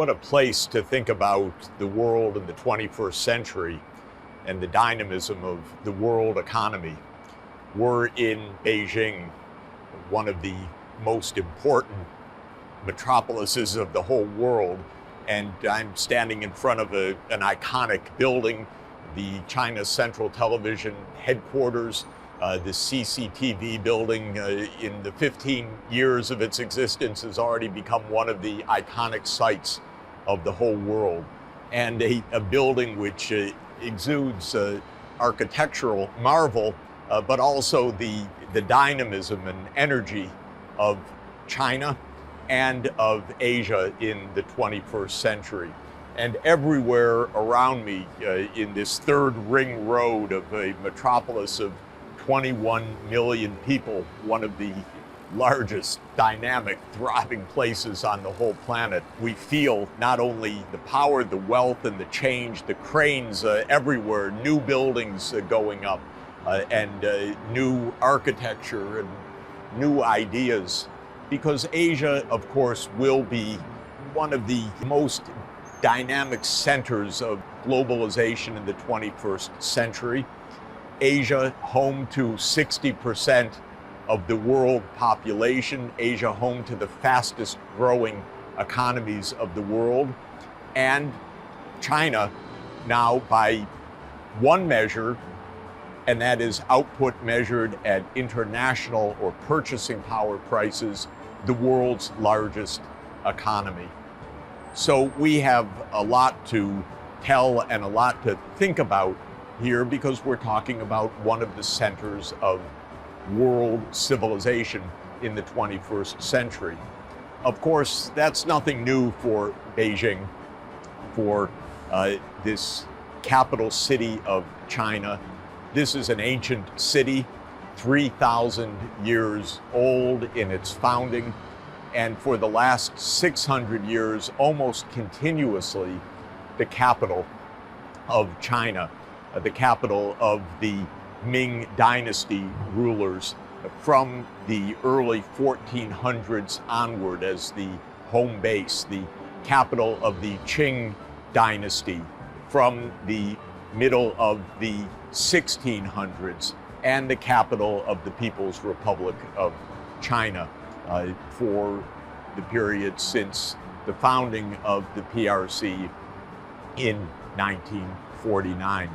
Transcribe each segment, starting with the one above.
What a place to think about the world in the 21st century and the dynamism of the world economy. We're in Beijing, one of the most important metropolises of the whole world, and I'm standing in front of an iconic building, the China Central Television headquarters, the CCTV building. In the 15 years of its existence has already become one of the iconic sites of the whole world, and a building which exudes architectural marvel, but also the dynamism and energy of China and of Asia in the 21st century. And everywhere around me in this third ring road of a metropolis of 21 million people, one of the largest, dynamic, throbbing places on the whole planet, we feel not only the power, the wealth, and the change, the cranes everywhere, new buildings going up, and new architecture and new ideas, because Asia, of course, will be one of the most dynamic centers of globalization in the 21st century. Asia, home to 60% of the world population, Asia home to the fastest growing economies of the world, and China now by one measure, and that is output measured at international or purchasing power prices, the world's largest economy. So we have a lot to tell and a lot to think about here, because we're talking about one of the centers of world civilization in the 21st century. Of course, that's nothing new for Beijing, for this capital city of China. This is an ancient city, 3,000 years old in its founding, and for the last 600 years, almost continuously, the capital of China, the capital of the Ming Dynasty rulers from the early 1400s onward as the home base, the capital of the Qing Dynasty from the middle of the 1600s, and the capital of the People's Republic of China for the period since the founding of the PRC in 1949.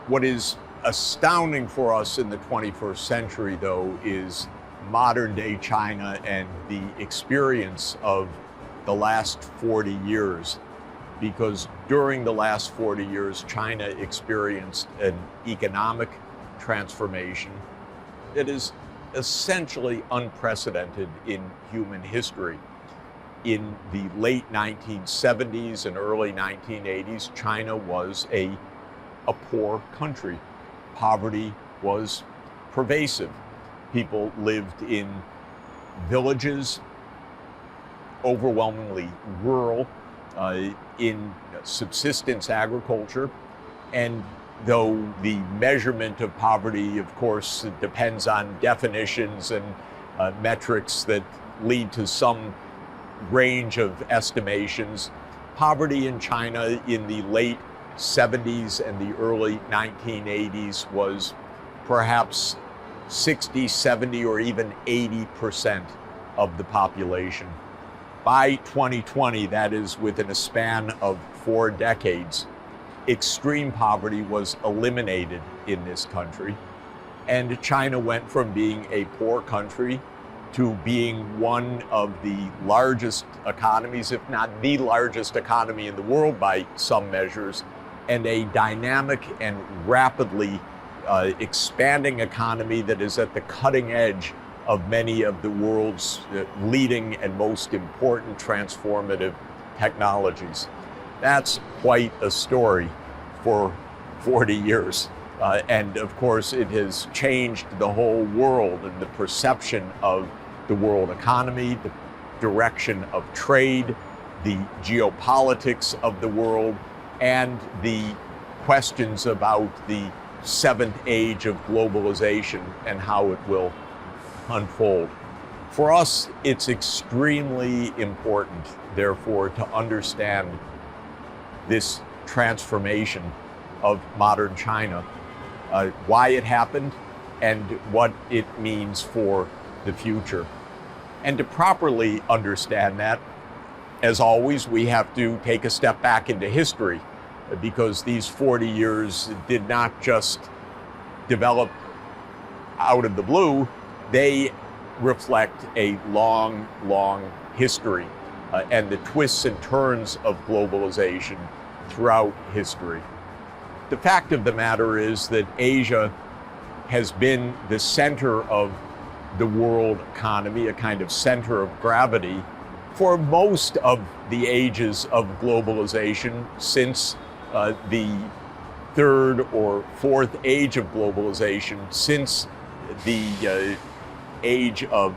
What is astounding for us in the 21st century, though, is modern day China and the experience of the last 40 years. Because during the last 40 years, China experienced an economic transformation that is essentially unprecedented in human history. In the late 1970s and early 1980s, China was a poor country. Poverty was pervasive. People lived in villages, overwhelmingly rural, in subsistence agriculture. And though the measurement of poverty, of course, depends on definitions and metrics that lead to some range of estimations, poverty in China in the late 70s and the early 1980s was perhaps 60, 70, or even 80% of the population. By 2020, that is within a span of 4 decades, extreme poverty was eliminated in this country, and China went from being a poor country to being one of the largest economies, if not the largest economy in the world by some measures, and a dynamic and rapidly expanding economy that is at the cutting edge of many of the world's leading and most important transformative technologies. That's quite a story for 40 years. And of course, it has changed the whole world and the perception of the world economy, the direction of trade, the geopolitics of the world, and the questions about the seventh age of globalization and how it will unfold. For us, it's extremely important, therefore, to understand this transformation of modern China, why it happened, and what it means for the future. And to properly understand that, as always, we have to take a step back into history, because these 40 years did not just develop out of the blue. They reflect a long, long history and the twists and turns of globalization throughout history. The fact of the matter is that Asia has been the center of the world economy, a kind of center of gravity, for most of the ages of globalization since the third or fourth age of globalization, since the age of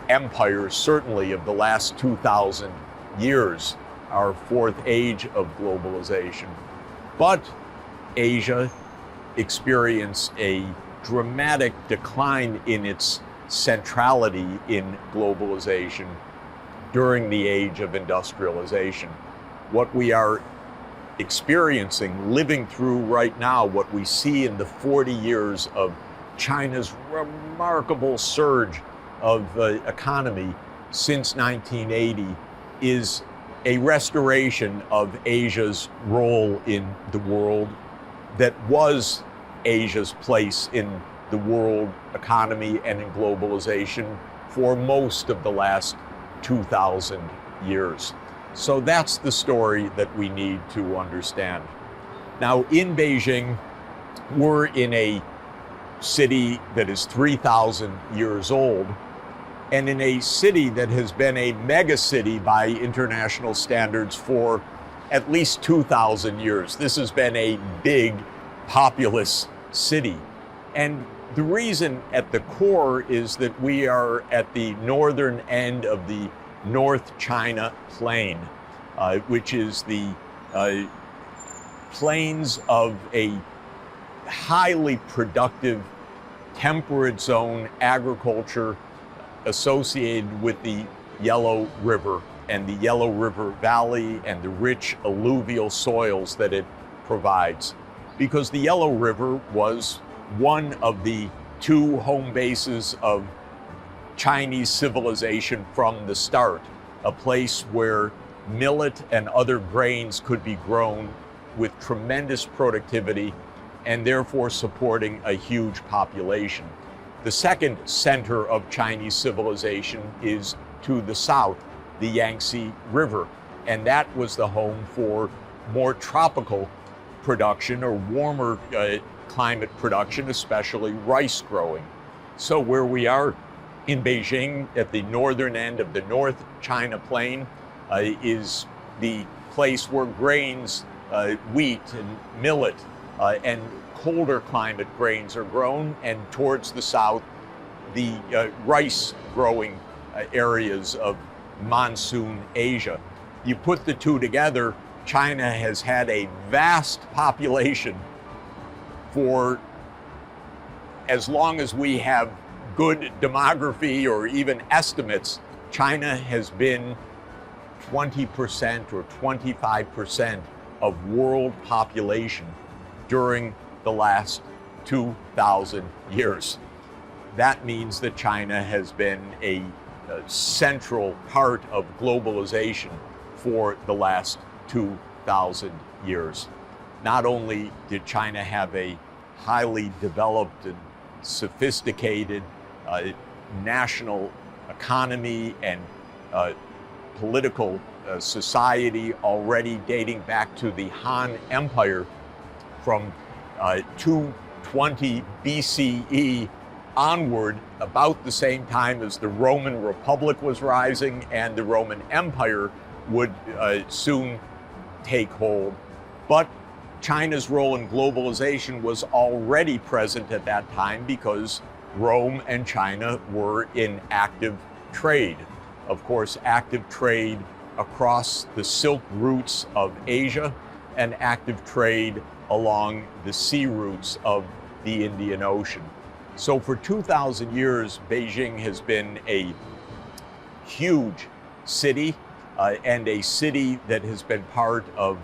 empire, certainly of the last 2,000 years, our fourth age of globalization. But Asia experienced a dramatic decline in its centrality in globalization during the age of industrialization. What we are experiencing, living through right now, what we see in the 40 years of China's remarkable surge of economy since 1980, is a restoration of Asia's role in the world that was Asia's place in the world economy and in globalization for most of the last 2,000 years. So that's the story that we need to understand. Now, in Beijing, we're in a city that is 3,000 years old, and in a city that has been a mega city by international standards for at least 2,000 years. This has been a big, populous city. And the reason at the core is that we are at the northern end of the North China Plain, which is the plains of a highly productive temperate zone agriculture associated with the Yellow River and the Yellow River Valley and the rich alluvial soils that it provides. Because the Yellow River was one of the two home bases of Chinese civilization from the start, a place where millet and other grains could be grown with tremendous productivity and therefore supporting a huge population. The second center of Chinese civilization is to the south, the Yangtze River, and that was the home for more tropical production or warmer climate production, especially rice growing. So where we are in Beijing at the northern end of the North China Plain is the place where grains, wheat and millet and colder climate grains are grown, and towards the south, the rice growing areas of monsoon Asia. You put the two together, China has had a vast population for as long as we have good demography or even estimates. China has been 20% or 25% of world population during the last 2,000 years. That means that China has been a central part of globalization for the last 2,000 years. Not only did China have a highly developed and sophisticated national economy and political society already dating back to the Han Empire from 220 BCE onward, about the same time as the Roman Republic was rising and the Roman Empire would soon take hold. But China's role in globalization was already present at that time because Rome and China were in active trade. Of course, active trade across the Silk routes of Asia and active trade along the sea routes of the Indian Ocean. So for 2,000 years, Beijing has been a huge city and a city that has been part of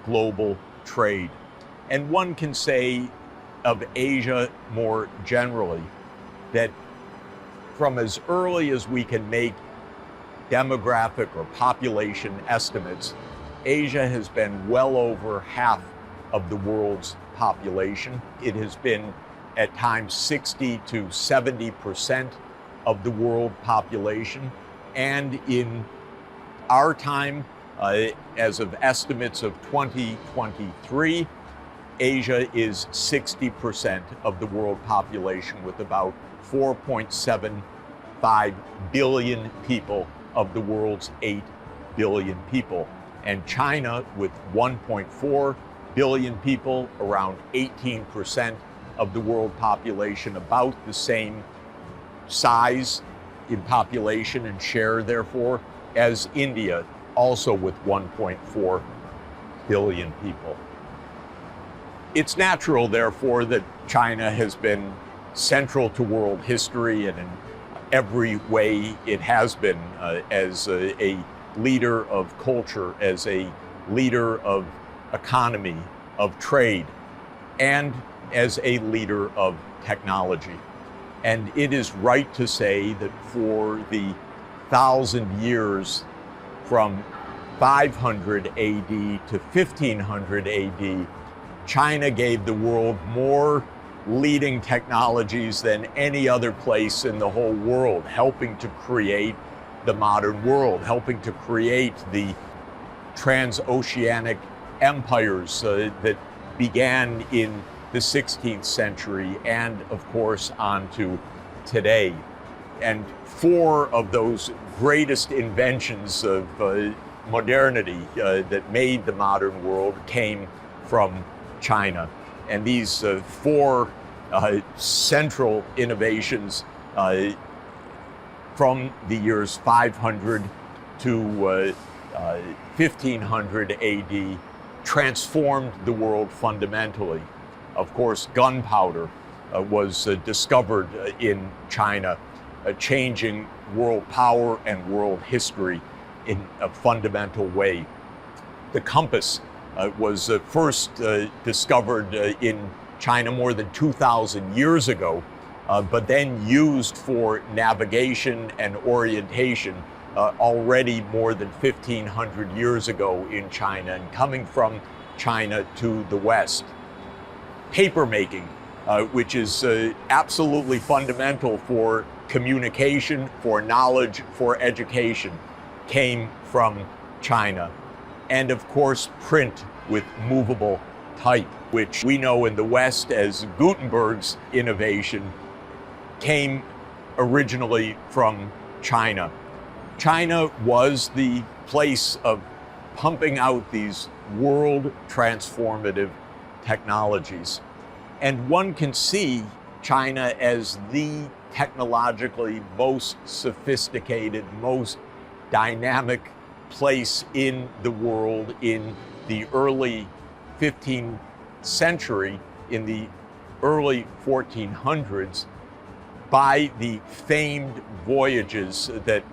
global trade. And one can say of Asia more generally that from as early as we can make demographic or population estimates, Asia has been well over half of the world's population. It has been at times 60 to 70% of the world population. And in our time, as of estimates of 2023, Asia is 60% of the world population, with about 4.75 billion people of the world's 8 billion people. And China, with 1.4 billion people, around 18% of the world population, about the same size in population and share, therefore, as India, also with 1.4 billion people. It's natural, therefore, that China has been central to world history, and in every way it has been, as a leader of culture, as a leader of economy, of trade, and as a leader of technology. And it is right to say that for the 1,000 years from 500 AD to 1500 AD, China gave the world more leading technologies than any other place in the whole world, helping to create the modern world, helping to create the transoceanic empires that began in the 16th century and, of course, on to today. And four of those greatest inventions of modernity that made the modern world came from China. And these four central innovations from the years 500 to 1500 AD transformed the world fundamentally. Of course, gunpowder was discovered in China, changing world power and world history in a fundamental way. The compass was first discovered in China more than 2,000 years ago, but then used for navigation and orientation already more than 1,500 years ago in China, and coming from China to the West. Papermaking, which is absolutely fundamental for communication, for knowledge, for education, came from China. And of course, print with movable type, which we know in the West as Gutenberg's innovation, came originally from China. China was the place of pumping out these world transformative technologies. And one can see China as the technologically most sophisticated, most dynamic place in the world in the early 15th century, in the early 1400s, by the famed voyages that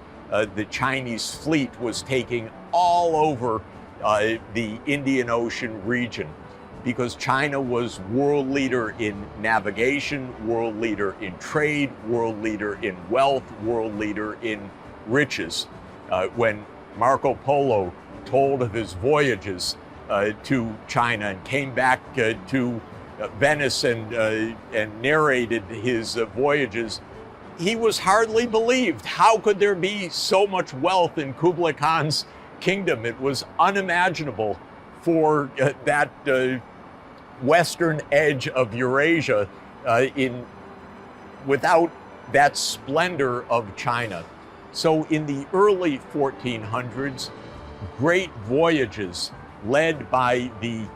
the Chinese fleet was taking all over the Indian Ocean region, because China was world leader in navigation, world leader in trade, world leader in wealth, world leader in riches. When Marco Polo told of his voyages to China and came back to Venice and narrated his voyages, he was hardly believed. How could there be so much wealth in Kublai Khan's kingdom? It was unimaginable for that western edge of Eurasia without that splendor of China. So in the early 1400s, great voyages led by the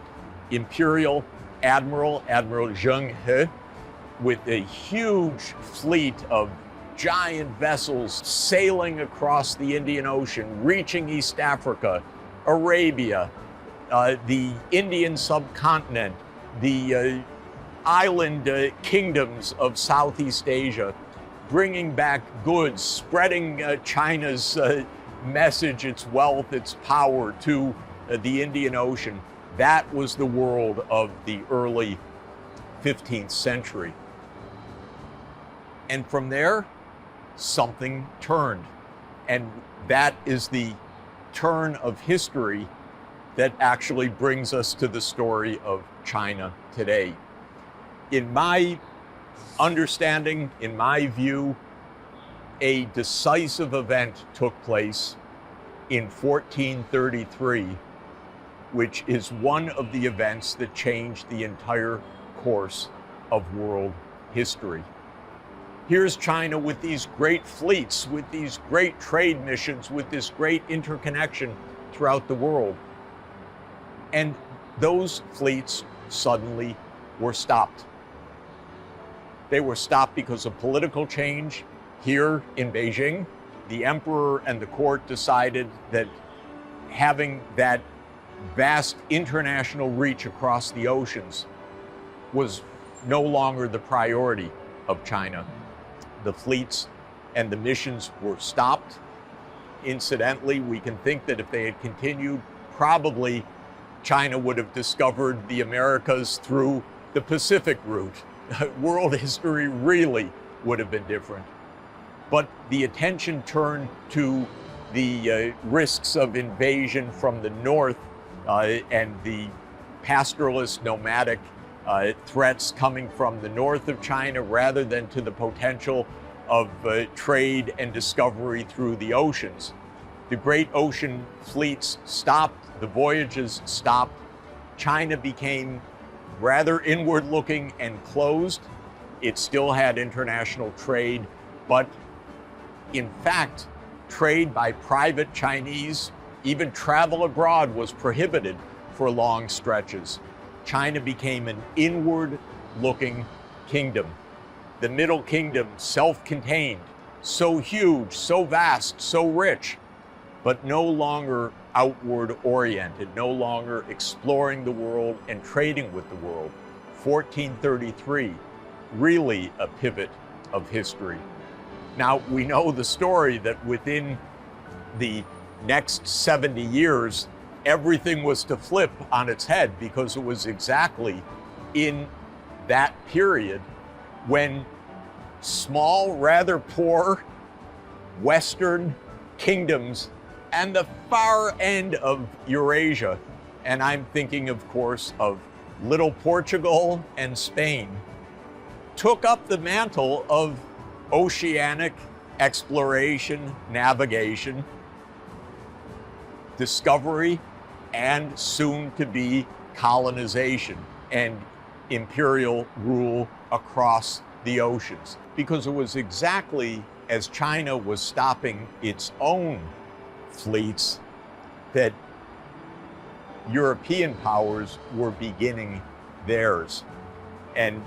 imperial admiral, Admiral Zheng He, with a huge fleet of giant vessels sailing across the Indian Ocean, reaching East Africa, Arabia, the Indian subcontinent, the island kingdoms of Southeast Asia. bringing back goods, spreading China's message, its wealth, its power to the Indian Ocean. That was the world of the early 15th century. And from there, something turned. And that is the turn of history that actually brings us to the story of China today. In my understanding, in my view, a decisive event took place in 1433, which is one of the events that changed the entire course of world history. Here's China with these great fleets, with these great trade missions, with this great interconnection throughout the world. And those fleets suddenly were stopped. They were stopped because of political change here in Beijing. The emperor and the court decided that having that vast international reach across the oceans was no longer the priority of China. The fleets and the missions were stopped. Incidentally, we can think that if they had continued, probably China would have discovered the Americas through the Pacific route. World history really would have been different. But the attention turned to the risks of invasion from the north and the pastoralist nomadic threats coming from the north of China rather than to the potential of trade and discovery through the oceans. The great ocean fleets stopped, the voyages stopped. China became rather inward-looking and closed. It still had international trade, but in fact, trade by private Chinese, even travel abroad, was prohibited for long stretches. China became an inward-looking kingdom. The Middle Kingdom, self-contained, so huge, so vast, so rich, but no longer outward-oriented, no longer exploring the world and trading with the world. 1433, really a pivot of history. Now, we know the story that within the next 70 years, everything was to flip on its head, because it was exactly in that period when small, rather poor Western kingdoms and the far end of Eurasia, and I'm thinking, of course, of little Portugal and Spain, took up the mantle of oceanic exploration, navigation, discovery, and soon to be colonization and imperial rule across the oceans. Because it was exactly as China was stopping its own fleets that European powers were beginning theirs. And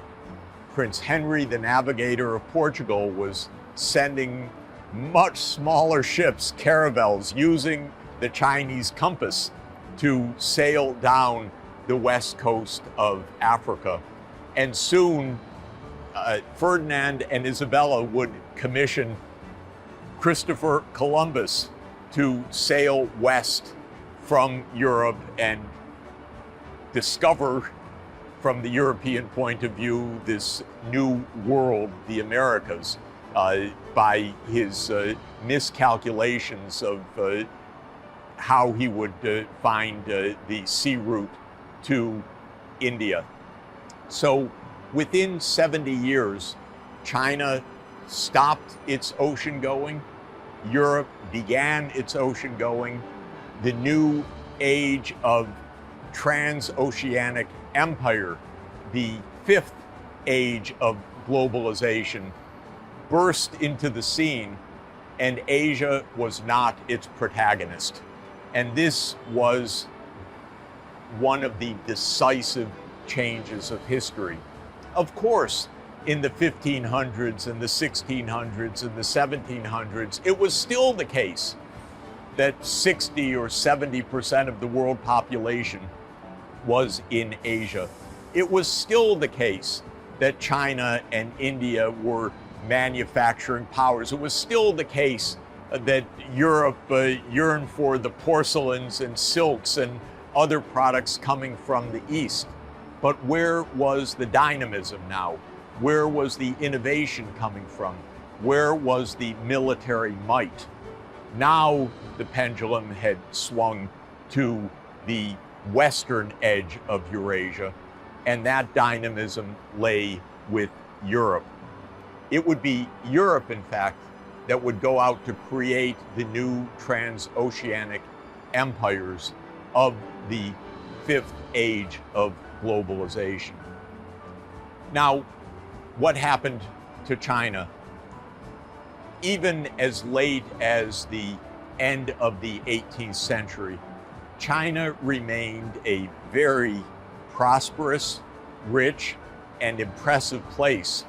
Prince Henry, the navigator of Portugal, was sending much smaller ships, caravels, using the Chinese compass to sail down the west coast of Africa. And soon, Ferdinand and Isabella would commission Christopher Columbus to sail west from Europe and discover, from the European point of view, this new world, the Americas, by his miscalculations of how he would find the sea route to India. So within 70 years, China stopped its ocean going. Europe began its ocean going. The new age of transoceanic empire, the fifth age of globalization, burst into the scene, and Asia was not its protagonist. And this was one of the decisive changes of history. Of course, in the 1500s and the 1600s and the 1700s, it was still the case that 60 or 70% of the world population was in Asia. It was still the case that China and India were manufacturing powers. It was still the case that Europe yearned for the porcelains and silks and other products coming from the East. But where was the dynamism now? Where was the innovation coming from? Where was the military might? Now the pendulum had swung to the western edge of Eurasia, and that dynamism lay with Europe. It would be Europe, in fact, that would go out to create the new transoceanic empires of the fifth age of globalization. Now, what happened to China? Even as late as the end of the 18th century, China remained a very prosperous, rich, and impressive place.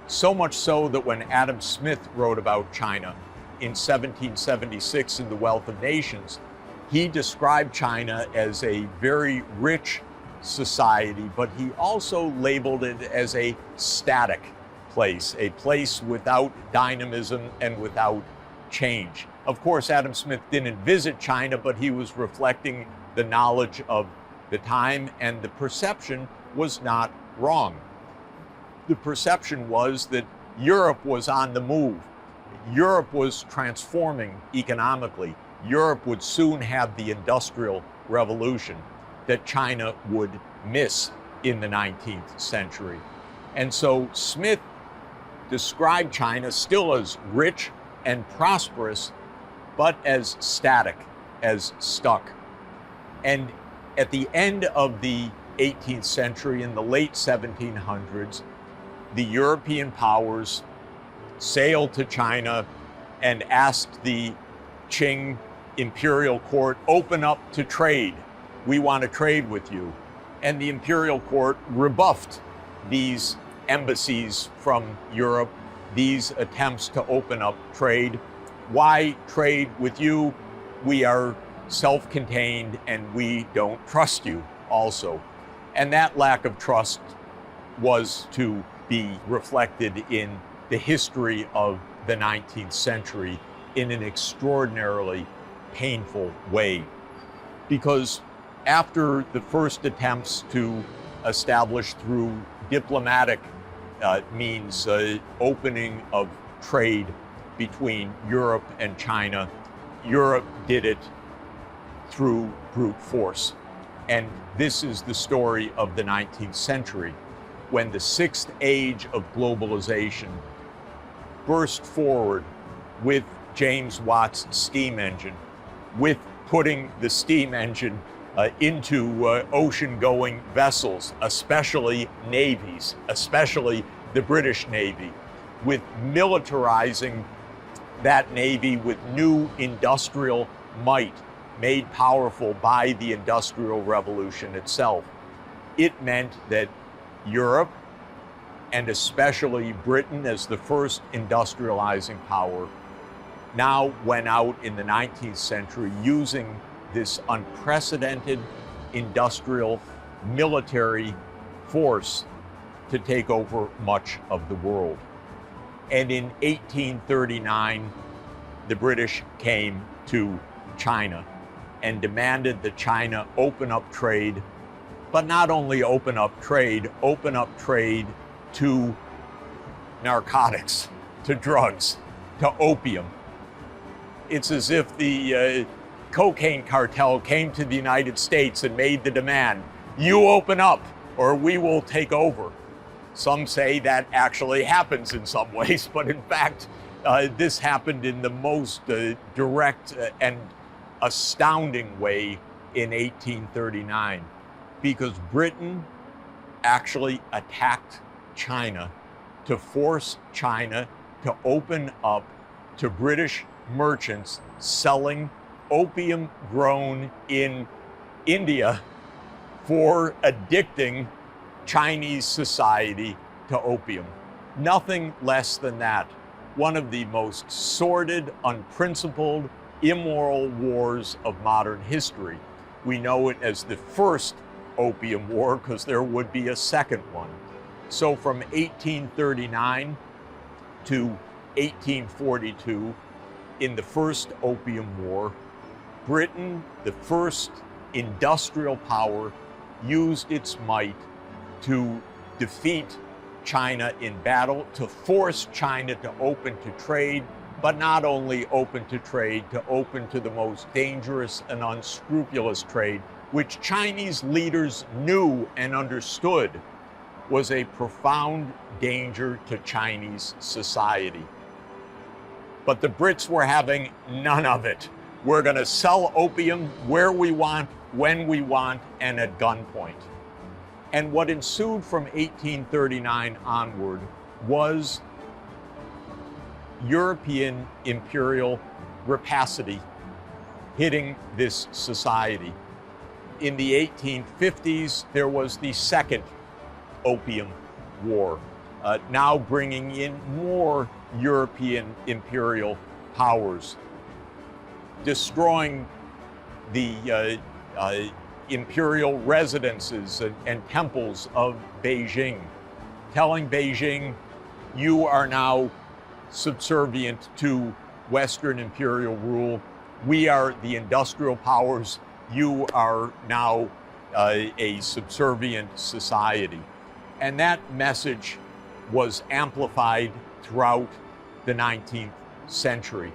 So much so that when Adam Smith wrote about China in 1776 in The Wealth of Nations, he described China as a very rich society, but he also labeled it as a static place, a place without dynamism and without change. Of course, Adam Smith didn't visit China, but he was reflecting the knowledge of the time, and the perception was not wrong. The perception was that Europe was on the move. Europe was transforming economically. Europe would soon have the Industrial Revolution that China would miss in the 19th century. And so Smith described China still as rich and prosperous, but as static, as stuck. And at the end of the 18th century, in the late 1700s, the European powers sailed to China and asked the Qing imperial court, open up to trade. We want to trade with you. And the imperial court rebuffed these embassies from Europe, these attempts to open up trade. Why trade with you? We are self-contained and we don't trust you also. And that lack of trust was to be reflected in the history of the 19th century in an extraordinarily painful way. Because after the first attempts to establish through diplomatic means opening of trade between Europe and China, Europe did it through brute force. And this is the story of the 19th century, when the sixth age of globalization burst forward with James Watt's steam engine, with putting the steam engine into ocean-going vessels, especially navies, especially the British Navy, with militarizing that Navy with new industrial might made powerful by the Industrial Revolution itself. It meant that Europe, and especially Britain as the first industrializing power, now went out in the 19th century using this unprecedented industrial military force to take over much of the world. And in 1839, the British came to China and demanded that China open up trade, but not only open up trade to narcotics, to drugs, to opium. It's as if the cocaine cartel came to the United States and made the demand, you open up or we will take over. Some say that actually happens in some ways, but in fact, this happened in the most direct and astounding way in 1839, because Britain actually attacked China to force China to open up to British merchants selling opium grown in India for addicting Chinese society to opium. Nothing less than that. One of the most sordid, unprincipled, immoral wars of modern history. We know it as the first Opium War because there would be a second one. So from 1839 to 1842, in the First Opium War, Britain, the first industrial power, used its might to defeat China in battle, to force China to open to trade, but not only open to trade, to open to the most dangerous and unscrupulous trade, which Chinese leaders knew and understood was a profound danger to Chinese society. But the Brits were having none of it. We're going to sell opium where we want, when we want, and at gunpoint. And what ensued from 1839 onward was European imperial rapacity hitting this society. In the 1850s, there was the Second Opium War, now bringing in more European imperial powers, destroying the imperial residences and temples of Beijing, telling Beijing, you are now subservient to Western imperial rule. We are the industrial powers. You are now a subservient society. And that message was amplified throughout the 19th century.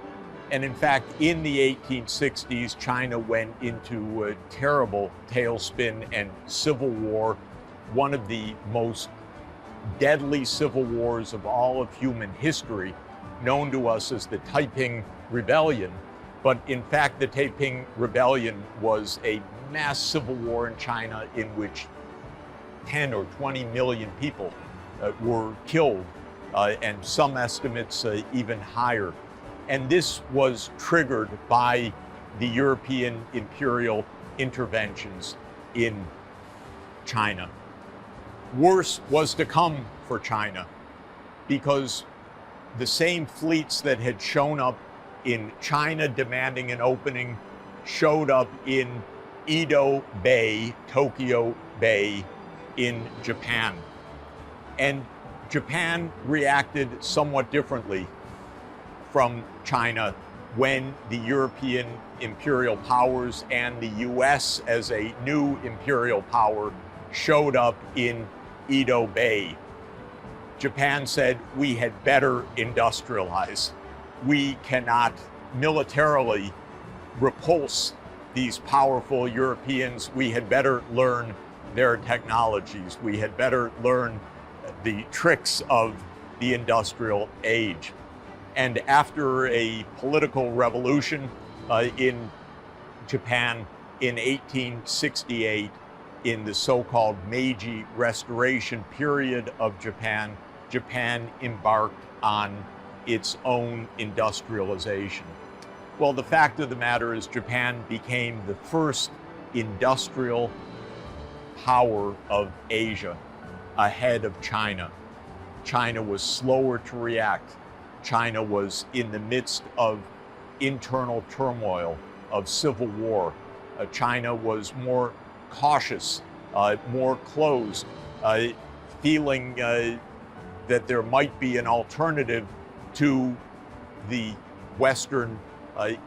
And in fact, in the 1860s, China went into a terrible tailspin and civil war, one of the most deadly civil wars of all of human history, known to us as the Taiping Rebellion. But in fact, the Taiping Rebellion was a mass civil war in China in which 10 or 20 million people were killed, and some estimates even higher. And this was triggered by the European imperial interventions in China. Worse was to come for China, because the same fleets that had shown up in China demanding an opening showed up in Edo Bay, Tokyo Bay in Japan. And Japan reacted somewhat differently from China when the European imperial powers and the US as a new imperial power showed up in Edo Bay. Japan said, we had better industrialize. We cannot militarily repulse these powerful Europeans. We had better learn their technologies. We had better learn the tricks of the industrial age. And after a political revolution in Japan in 1868, in the so-called Meiji Restoration period of Japan, Japan embarked on its own industrialization. Well, the fact of the matter is Japan became the first industrial power of Asia ahead of China. China was slower to react. China was in the midst of internal turmoil, of civil war. China was more cautious, more closed, feeling that there might be an alternative to the Western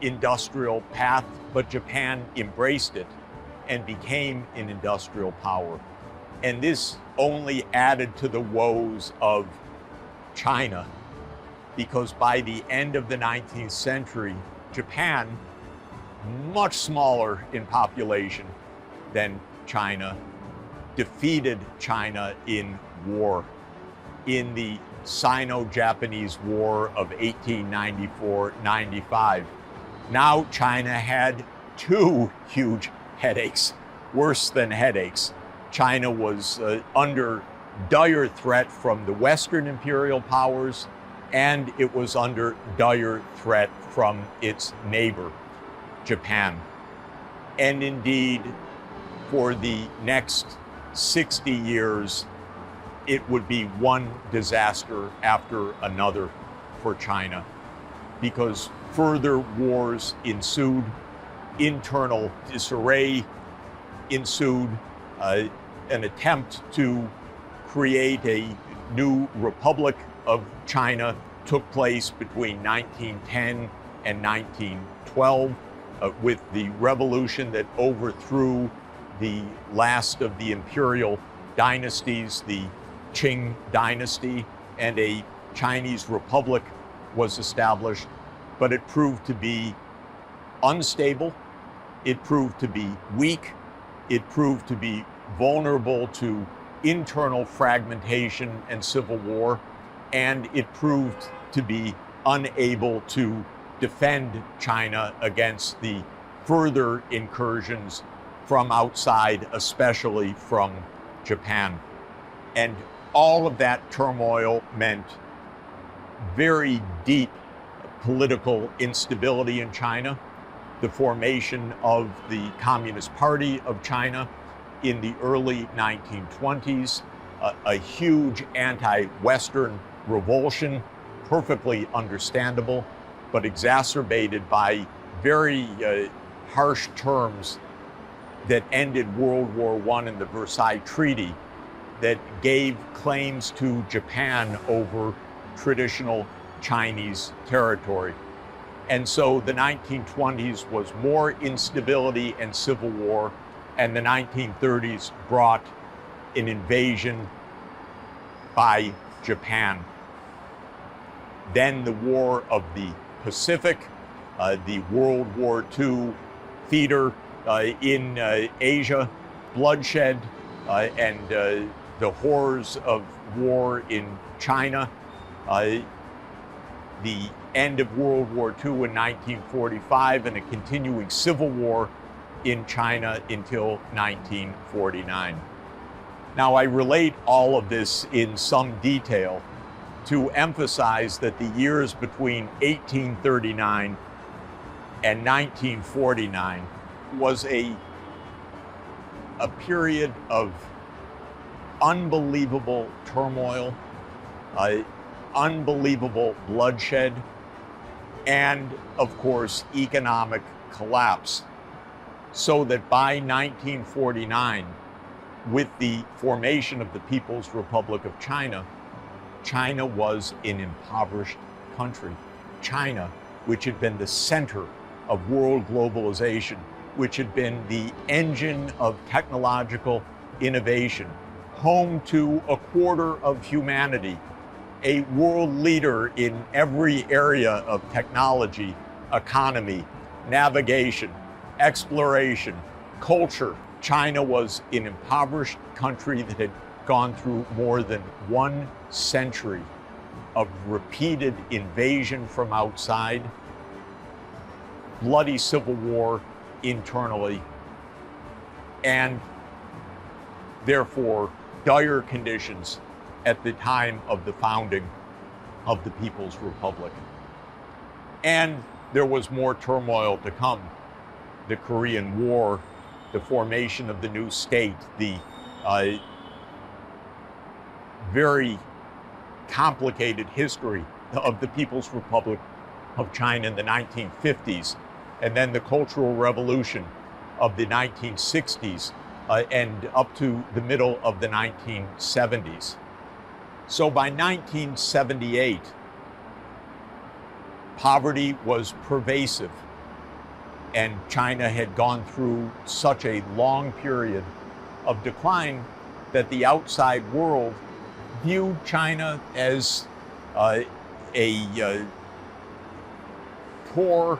industrial path, but Japan embraced it and became an industrial power. And this only added to the woes of China, because by the end of the 19th century, Japan, much smaller in population than China, defeated China in war, in the Sino-Japanese War of 1894-95. Now China had two huge headaches, worse than headaches. China was under dire threat from the Western imperial powers, and it was under dire threat from its neighbor, Japan. And indeed, for the next 60 years, it would be one disaster after another for China, because further wars ensued, internal disarray ensued, an attempt to create a new Republic of China took place between 1910 and 1912 with the revolution that overthrew the last of the imperial dynasties, the Qing dynasty, and a Chinese republic was established. But it proved to be unstable, it proved to be weak, it proved to be vulnerable to internal fragmentation and civil war, and it proved to be unable to defend China against the further incursions from outside, especially from Japan. And all of that turmoil meant very deep political instability in China, the formation of the Communist Party of China in the early 1920s, a huge anti-Western revulsion, perfectly understandable, but exacerbated by very harsh terms that ended World War I and the Versailles Treaty that gave claims to Japan over traditional Chinese territory. And so the 1920s was more instability and civil war, and the 1930s brought an invasion by Japan. Then the War of the Pacific, the World War II theater in Asia, bloodshed, and the horrors of war in China, the end of World War II in 1945, and a continuing civil war in China until 1949. Now, I relate all of this in some detail to emphasize that the years between 1839 and 1949 was a period of unbelievable turmoil, unbelievable bloodshed, and of course, economic collapse. So that by 1949, with the formation of the People's Republic of China, China was an impoverished country. China, which had been the center of world globalization, which had been the engine of technological innovation, home to a quarter of humanity, a world leader in every area of technology, economy, navigation, exploration, culture. China was an impoverished country that had gone through more than 1 century of repeated invasion from outside, bloody civil war internally, and therefore dire conditions at the time of the founding of the People's Republic. And there was more turmoil to come. The Korean War, the formation of the new state, the very complicated history of the People's Republic of China in the 1950s, and then the Cultural Revolution of the 1960s and up to the middle of the 1970s. So by 1978, poverty was pervasive, and China had gone through such a long period of decline that the outside world viewed China as a poor,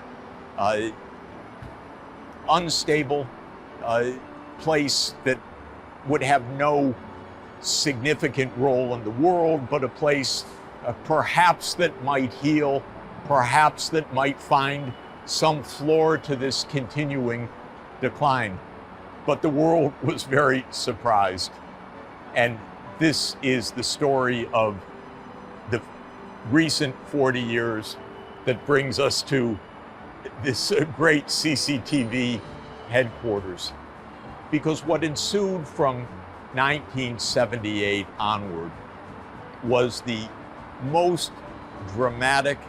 unstable place that would have no significant role in the world, but a place perhaps that might heal, perhaps that might find some floor to this continuing decline. But the world was very surprised. And this is the story of the recent 40 years that brings us to this great CCTV headquarters. Because what ensued from 1978 onward was the most dramatic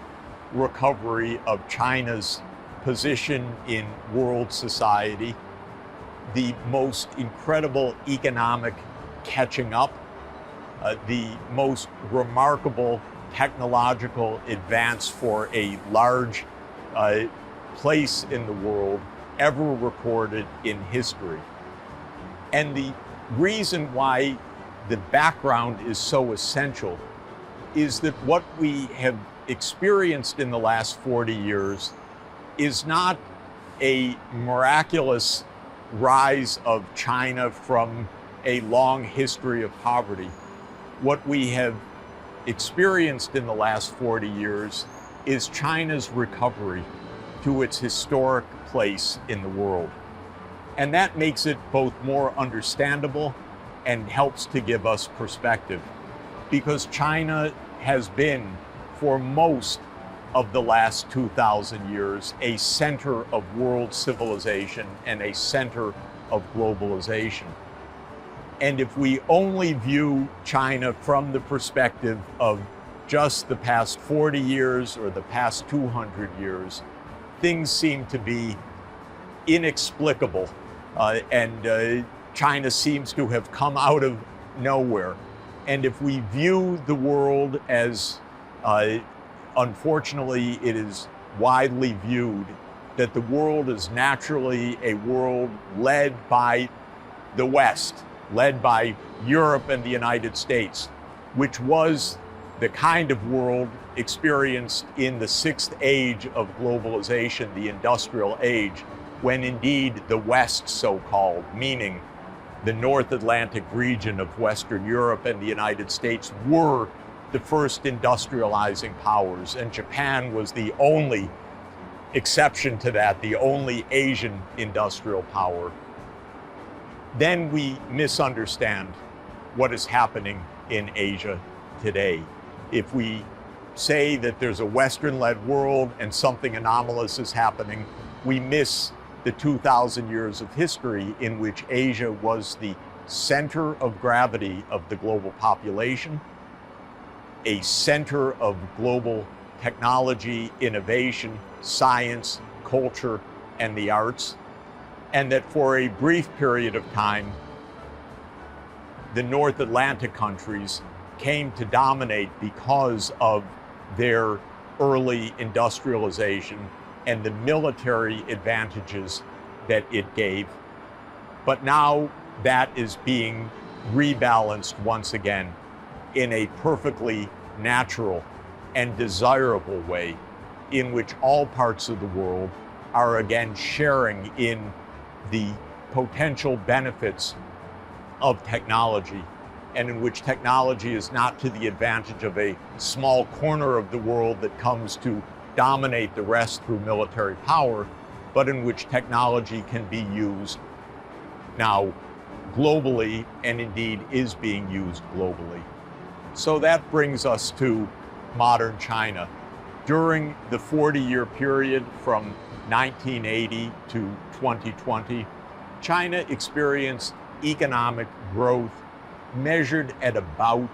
recovery of China's position in world society, the most incredible economic catching up, the most remarkable technological advance for a large place in the world ever recorded in history. And the reason why the background is so essential is that what we have experienced in the last 40 years is not a miraculous rise of China from a long history of poverty. What we have experienced in the last 40 years is China's recovery to its historic place in the world. And that makes it both more understandable and helps to give us perspective, because China has been, for most of the last 2,000 years, a center of world civilization and a center of globalization. And if we only view China from the perspective of just the past 40 years or the past 200 years, things seem to be inexplicable, and China seems to have come out of nowhere. And if we view the world as, unfortunately, it is widely viewed that the world is naturally a world led by the West, led by Europe and the United States, which was the kind of world experienced in the sixth age of globalization, the industrial age, when indeed the West, so-called, meaning the North Atlantic region of Western Europe and the United States, were the first industrializing powers, and Japan was the only exception to that, the only Asian industrial power. Then we misunderstand what is happening in Asia today. If we say that there's a Western-led world and something anomalous is happening, we miss the 2,000 years of history in which Asia was the center of gravity of the global population, a center of global technology, innovation, science, culture, and the arts, and that for a brief period of time, the North Atlantic countries came to dominate because of their early industrialization and the military advantages that it gave. But now that is being rebalanced once again in a perfectly natural and desirable way, in which all parts of the world are again sharing in the potential benefits of technology, and in which technology is not to the advantage of a small corner of the world that comes to dominate the rest through military power, but in which technology can be used now globally, and indeed is being used globally. So that brings us to modern China. During the 40-year period from 1980 to 2020, China experienced economic growth measured at about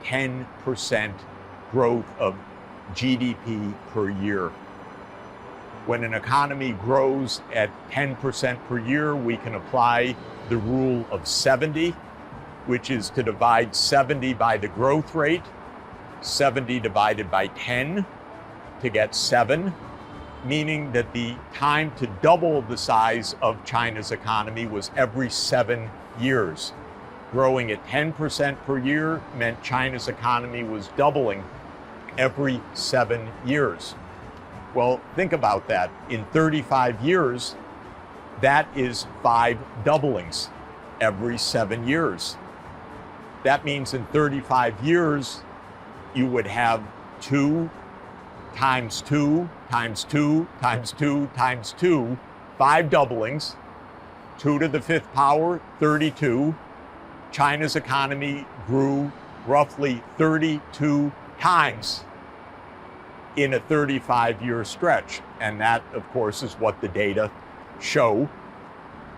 10% growth of GDP per year. When an economy grows at 10% per year, we can apply the rule of 70, which is to divide 70 by the growth rate, 70 divided by 10 to get 7, meaning that the time to double the size of China's economy was every 7 years. Growing at 10% per year meant China's economy was doubling every 7 years. Well, think about that. In 35 years, that is 5 doublings every 7 years. That means in 35 years, you would have 2 times 2 times 2 times 2 times 2, 5 doublings, 2 to the 5th power, 32. China's economy grew roughly 32 times in a 35-year stretch. And that, of course, is what the data show.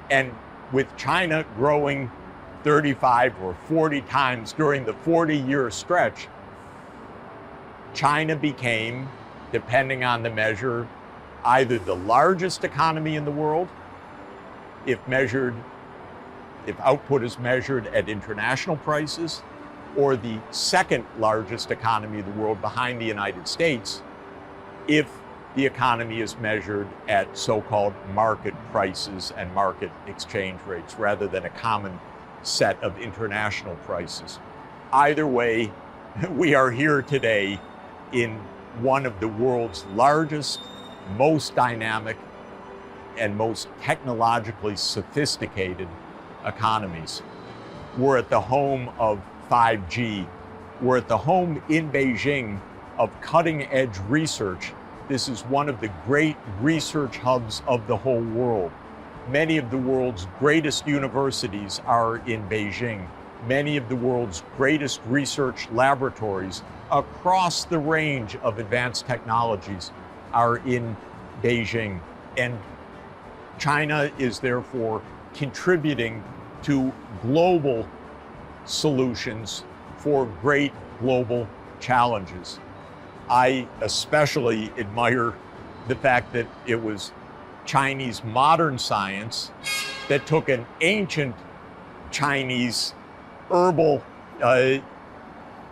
And with China growing 35 or 40 times during the 40-year stretch, China became, depending on the measure, either the largest economy in the world, if output is measured at international prices, or the second largest economy of the world behind the United States, if the economy is measured at so-called market prices and market exchange rates rather than a common set of international prices. Either way, we are here today in one of the world's largest, most dynamic, and most technologically sophisticated economies. We're at the home of 5G. We're at the home in Beijing of cutting-edge research. This is one of the great research hubs of the whole world. Many of the world's greatest universities are in Beijing. Many of the world's greatest research laboratories across the range of advanced technologies are in Beijing. And China is therefore contributing to global solutions for great global challenges. I especially admire the fact that it was Chinese modern science that took an ancient Chinese herbal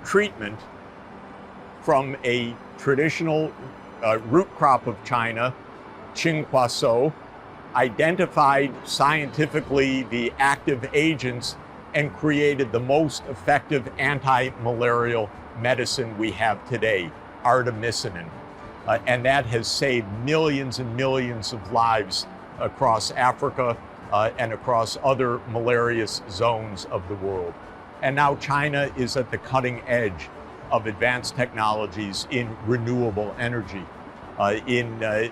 treatment from a traditional root crop of China, Qinghuaso, identified scientifically the active agents, and created the most effective anti-malarial medicine we have today, artemisinin. And that has saved millions and millions of lives across Africa and across other malarious zones of the world. And now China is at the cutting edge of advanced technologies in renewable energy, in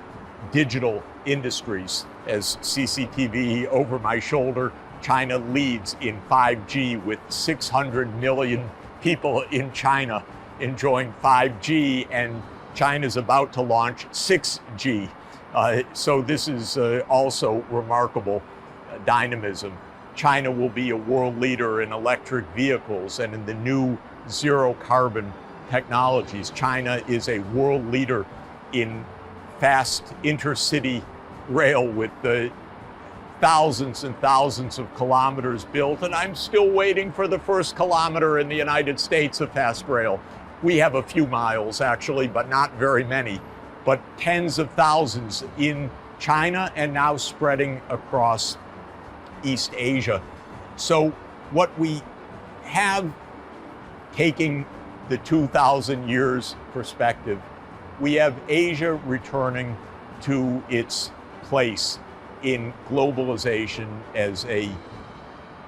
digital industries. As CCTV over my shoulder, China leads in 5G with 600 million people in China enjoying 5G, and China's about to launch 6G. So this is also remarkable dynamism. China will be a world leader in electric vehicles and in the new zero carbon technologies. China is a world leader in fast intercity rail with the thousands and thousands of kilometers built, and I'm still waiting for the first kilometer in the United States of fast rail. We have a few miles actually, but not very many, but tens of thousands in China and now spreading across East Asia. So what we have, taking the 2,000 years perspective, we have Asia returning to its place in globalization as a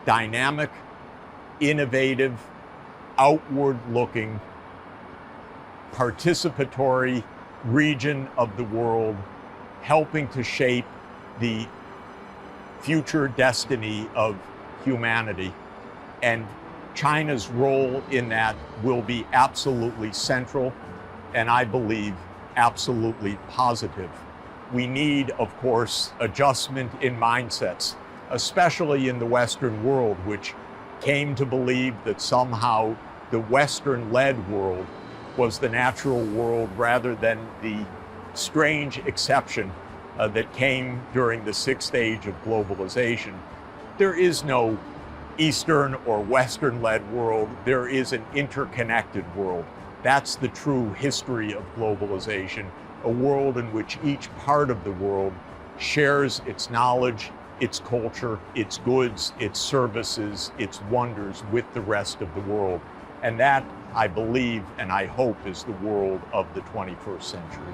dynamic, innovative, outward-looking, participatory region of the world, helping to shape the future destiny of humanity. And China's role in that will be absolutely central, and I believe absolutely positive. We need, of course, adjustment in mindsets, especially in the Western world, which came to believe that somehow the Western-led world was the natural world rather than the strange exception that came during the sixth age of globalization. There is no Eastern or Western-led world. There is an interconnected world. That's the true history of globalization, a world in which each part of the world shares its knowledge, its culture, its goods, its services, its wonders with the rest of the world. And that, I believe and I hope, is the world of the 21st century.